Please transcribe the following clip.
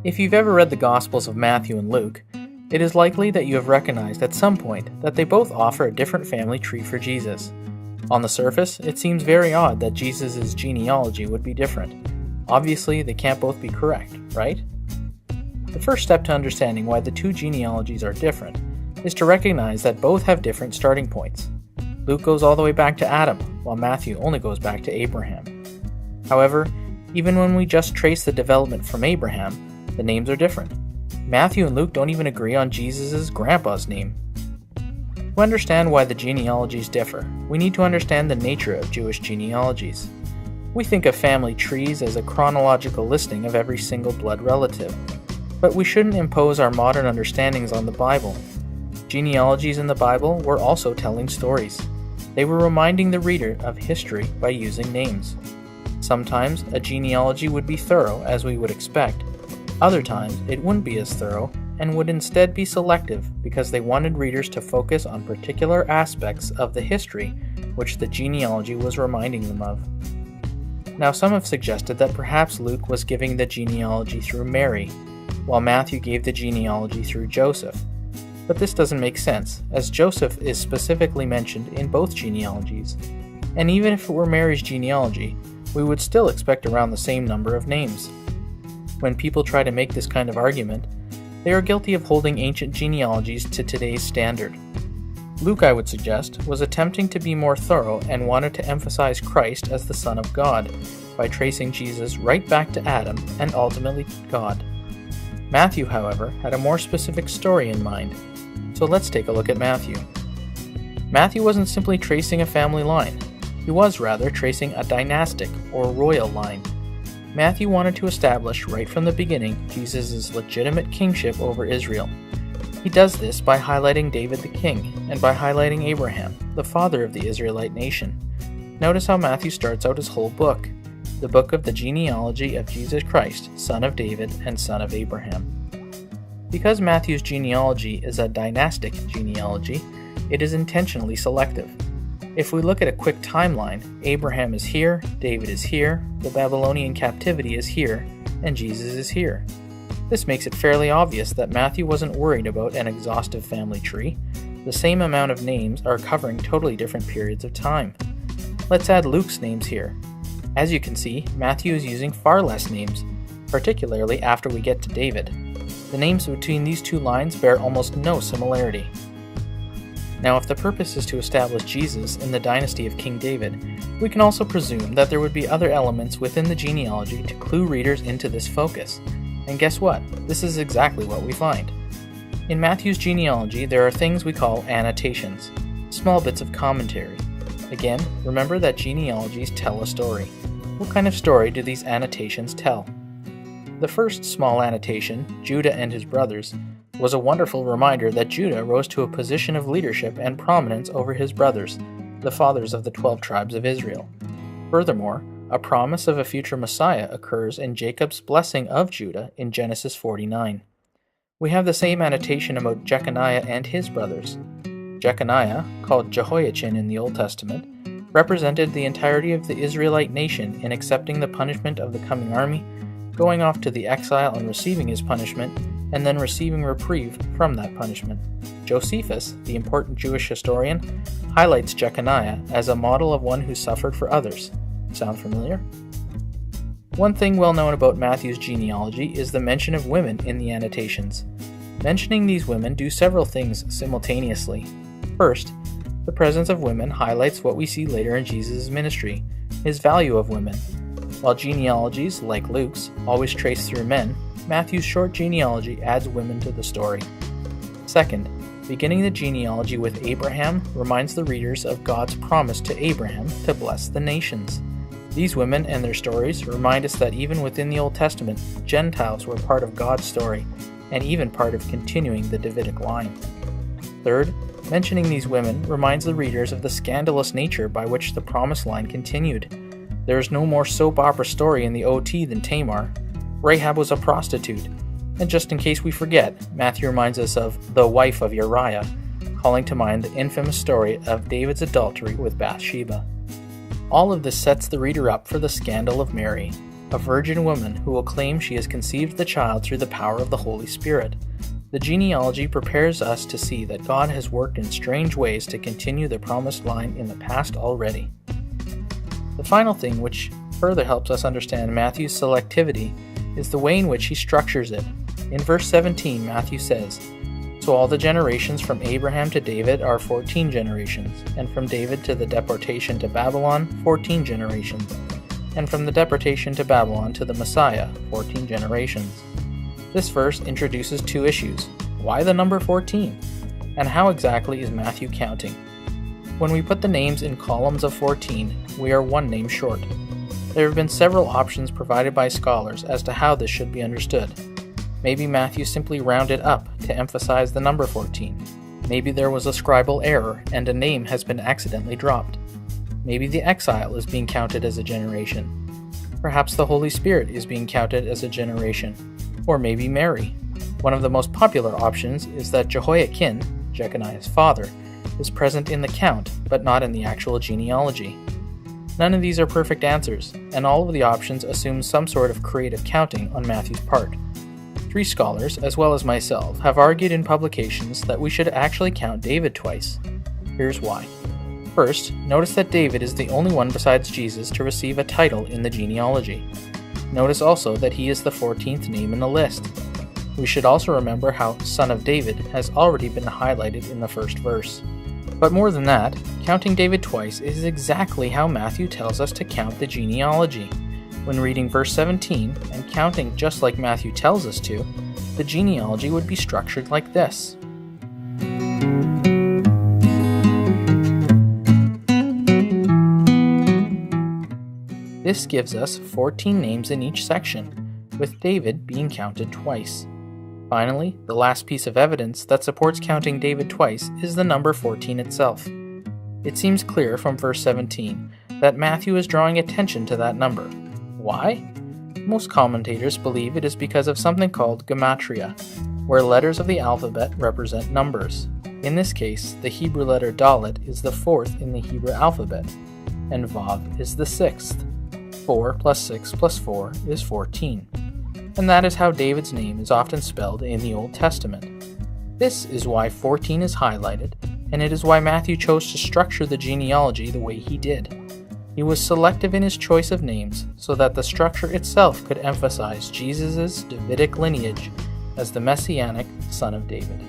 If you've ever read the Gospels of Matthew and Luke, it is likely that you have recognized at some point that they both offer a different family tree for Jesus. On the surface, it seems very odd that Jesus' genealogy would be different. Obviously, they can't both be correct, right? The first step to understanding why the two genealogies are different is to recognize that both have different starting points. Luke goes all the way back to Adam, while Matthew only goes back to Abraham. However, even when we just trace the development from Abraham, the names are different. Matthew and Luke don't even agree on Jesus' grandpa's name. To understand why the genealogies differ, we need to understand the nature of Jewish genealogies. We think of family trees as a chronological listing of every single blood relative, but we shouldn't impose our modern understandings on the Bible. Genealogies in the Bible were also telling stories. They were reminding the reader of history by using names. Sometimes a genealogy would be thorough, as we would expect. Other times it wouldn't be as thorough and would instead be selective because they wanted readers to focus on particular aspects of the history which the genealogy was reminding them of. Now, some have suggested that perhaps Luke was giving the genealogy through Mary, while Matthew gave the genealogy through Joseph. But this doesn't make sense, as Joseph is specifically mentioned in both genealogies. And even if it were Mary's genealogy, we would still expect around the same number of names. When people try to make this kind of argument, they are guilty of holding ancient genealogies to today's standard. Luke, I would suggest, was attempting to be more thorough and wanted to emphasize Christ as the Son of God by tracing Jesus right back to Adam and ultimately God. Matthew, however, had a more specific story in mind, so let's take a look at Matthew. Matthew wasn't simply tracing a family line, he was rather tracing a dynastic or royal line. Matthew wanted to establish right from the beginning Jesus' legitimate kingship over Israel. He does this by highlighting David the king and by highlighting Abraham, the father of the Israelite nation. Notice how Matthew starts out his whole book, the book of the genealogy of Jesus Christ, son of David and son of Abraham. Because Matthew's genealogy is a dynastic genealogy, it is intentionally selective. If we look at a quick timeline, Abraham is here, David is here, the Babylonian captivity is here, and Jesus is here. This makes it fairly obvious that Matthew wasn't worried about an exhaustive family tree. The same amount of names are covering totally different periods of time. Let's add Luke's names here. As you can see, Matthew is using far less names, particularly after we get to David. The names between these two lines bear almost no similarity. Now, if the purpose is to establish Jesus in the dynasty of King David, we can also presume that there would be other elements within the genealogy to clue readers into this focus. And guess what? This is exactly what we find. In Matthew's genealogy, there are things we call annotations, small bits of commentary. Again, remember that genealogies tell a story. What kind of story do these annotations tell? The first small annotation, Judah and his brothers, was a wonderful reminder that Judah rose to a position of leadership and prominence over his brothers, the fathers of the 12 tribes of Israel. Furthermore, a promise of a future Messiah occurs in Jacob's blessing of Judah in Genesis 49. We have the same annotation about Jeconiah and his brothers. Jeconiah, called Jehoiachin in the Old Testament, represented the entirety of the Israelite nation in accepting the punishment of the coming army, going off to the exile and receiving his punishment, and then receiving reprieve from that punishment. Josephus, the important Jewish historian, highlights Jeconiah as a model of one who suffered for others. Sound familiar? One thing well known about Matthew's genealogy is the mention of women in the annotations. Mentioning these women do several things simultaneously. First, the presence of women highlights what we see later in Jesus' ministry, his value of women. While genealogies, like Luke's, always trace through men, Matthew's short genealogy adds women to the story. Second, beginning the genealogy with Abraham reminds the readers of God's promise to Abraham to bless the nations. These women and their stories remind us that even within the Old Testament, Gentiles were part of God's story, and even part of continuing the Davidic line. Third, mentioning these women reminds the readers of the scandalous nature by which the promised line continued. There is no more soap opera story in the OT than Tamar. Rahab was a prostitute. And just in case we forget, Matthew reminds us of the wife of Uriah, calling to mind the infamous story of David's adultery with Bathsheba. All of this sets the reader up for the scandal of Mary. a virgin woman who will claim she has conceived the child through the power of the Holy Spirit. The genealogy prepares us to see that God has worked in strange ways to continue the promised line in the past already. The final thing which further helps us understand Matthew's selectivity is the way in which he structures it. In verse 17, Matthew says, "So all the generations from Abraham to David are 14 generations, and from David to the deportation to Babylon, 14 generations, and from the deportation to Babylon to the Messiah, 14 generations." This verse introduces two issues. Why the number 14? And how exactly is Matthew counting? When we put the names in columns of 14, we are one name short. There have been several options provided by scholars as to how this should be understood. Maybe Matthew simply rounded up to emphasize the number 14. Maybe there was a scribal error and a name has been accidentally dropped. Maybe the exile is being counted as a generation. Perhaps the Holy Spirit is being counted as a generation. Or maybe Mary. One of the most popular options is that Jehoiakim, Jeconiah's father, is present in the count, but not in the actual genealogy. None of these are perfect answers, and all of the options assume some sort of creative counting on Matthew's part. 3 scholars, as well as myself, have argued in publications that we should actually count David twice. Here's why. First, notice that David is the only one besides Jesus to receive a title in the genealogy. Notice also that he is the 14th name in the list. We should also remember how Son of David has already been highlighted in the first verse. But more than that, counting David twice is exactly how Matthew tells us to count the genealogy. When reading verse 17 and counting just like Matthew tells us to, the genealogy would be structured like this. This gives us 14 names in each section, with David being counted twice. Finally, the last piece of evidence that supports counting David twice is the number 14 itself. It seems clear from verse 17 that Matthew is drawing attention to that number. Why? Most commentators believe it is because of something called gematria, where letters of the alphabet represent numbers. In this case, the Hebrew letter Dalet is the 4th in the Hebrew alphabet, and Vav is the 6th. 4 plus 6 plus 4 is 14. And that is how David's name is often spelled in the Old Testament. This is why 14 is highlighted, and it is why Matthew chose to structure the genealogy the way he did. He was selective in his choice of names so that the structure itself could emphasize Jesus' Davidic lineage as the messianic son of David.